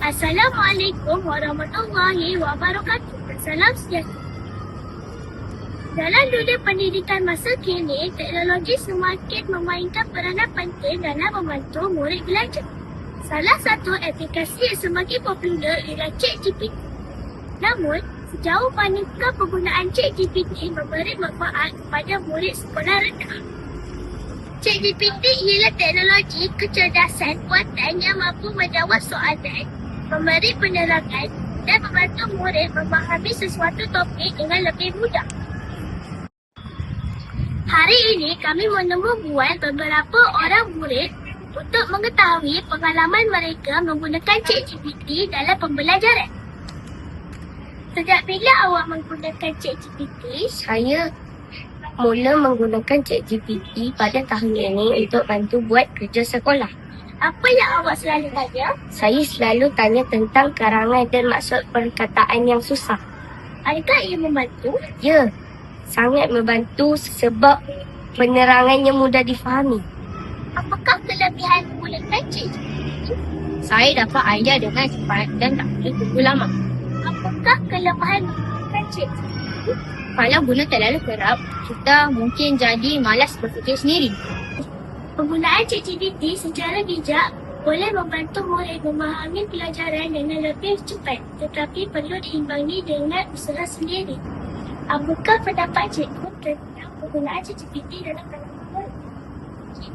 Assalamualaikum warahmatullahi wabarakatuh. Salam sejahtera. Dalam dunia pendidikan masa kini, teknologi semakin memainkan peranan penting dalam membantu murid belajar. Salah satu aplikasi yang semakin popular ialah ChatGPT. Namun, sejauh manakah penggunaan ChatGPT memberi manfaat kepada murid sekolah rendah? ChatGPT ialah teknologi kecerdasan buatan yang mampu menjawab soalan, memberi penerangan dan membantu murid memahami sesuatu topik dengan lebih mudah. Hari ini kami menemubuat beberapa orang murid untuk mengetahui pengalaman mereka menggunakan ChatGPT dalam pembelajaran. Sejak bila awak menggunakan ChatGPT? Saya mula menggunakan ChatGPT pada tahun ini untuk bantu buat kerja sekolah. Apa yang awak selalu tanya? Saya selalu tanya tentang karangan dan maksud perkataan yang susah. Adakah ia membantu? Ya, sangat membantu sebab penerangannya mudah difahami. Apakah kelebihan menggunakan ChatGPT? Saya dapat idea dengan cepat dan tak perlu tunggu lama. Apakah kelemahan menggunakan ChatGPT? Kalau guna terlalu kerap, kita mungkin jadi malas berfikir sendiri. Penggunaan ChatGPT secara bijak boleh membantu murid memahami pelajaran dengan lebih cepat, tetapi perlu diimbangi dengan usaha sendiri. Apakah pendapat cikgu tentang penggunaan ChatGPT dalam kalangan murid?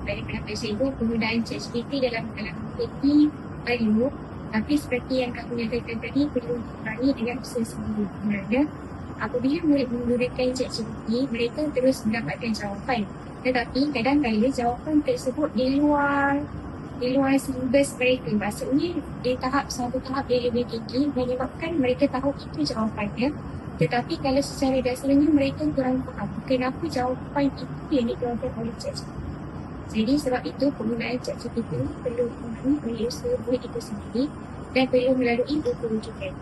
Pada pendapat cikgu, penggunaan ChatGPT dalam kalangan murid perlu, tapi seperti yang kamu nyatakan tadi, perlu diimbangi dengan usaha sendiri. Kerana apabila murid menggunakan ChatGPT, mereka terus mendapatkan jawapan. Tetapi kadang-kadang jawapan tersebut di luar silibus mereka. Maksudnya di satu tahap yang lebih tinggi menyebabkan mereka tahu itu jawapannya. Tetapi kalau secara dasarnya mereka kurang faham kenapa jawapan itu yang dikeluarkan oleh ChatGPT. Jadi sebab itu penggunaan ChatGPT perlu diimbangi oleh usaha murid itu sendiri dan perlu melalui rujukan.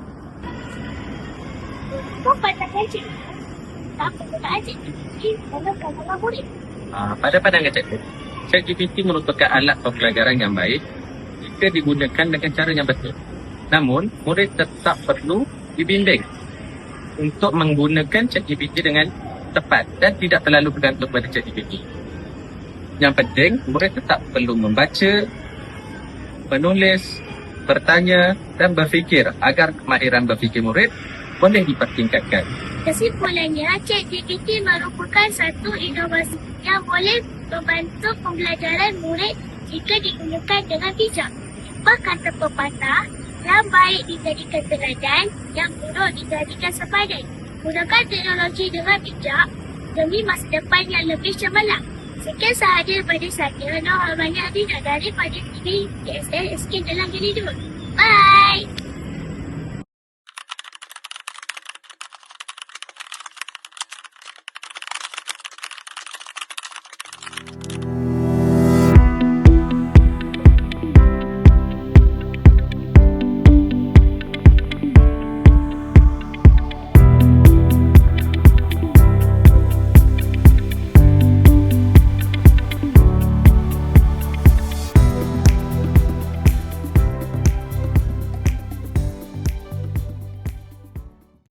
Apa pandangan cikgu tentang penggunaan ChatGPT dalam kalangan murid? Pada pandangan cikgu, ChatGPT merupakan alat pembelajaran yang baik jika digunakan dengan cara yang betul. Namun, murid tetap perlu dibimbing untuk menggunakan ChatGPT dengan tepat dan tidak terlalu bergantung pada ChatGPT. Yang penting, murid tetap perlu membaca, menulis, bertanya dan berfikir agar kemahiran berfikir murid boleh dipertingkatkan. Kesimpulannya, ChatGPT merupakan satu inovasi yang boleh membantu pembelajaran murid jika digunakan dengan bijak. Bahkan tanpa patah, yang baik dijadikan teladan, yang buruk dijadikan sepadan. Gunakan teknologi dengan bijak demi masa depan yang lebih cemerlang. Sekian sahaja daripada saya, Nur Almania Abidin daripada TV KSL Eskin dalam Jadi Dua. Bye!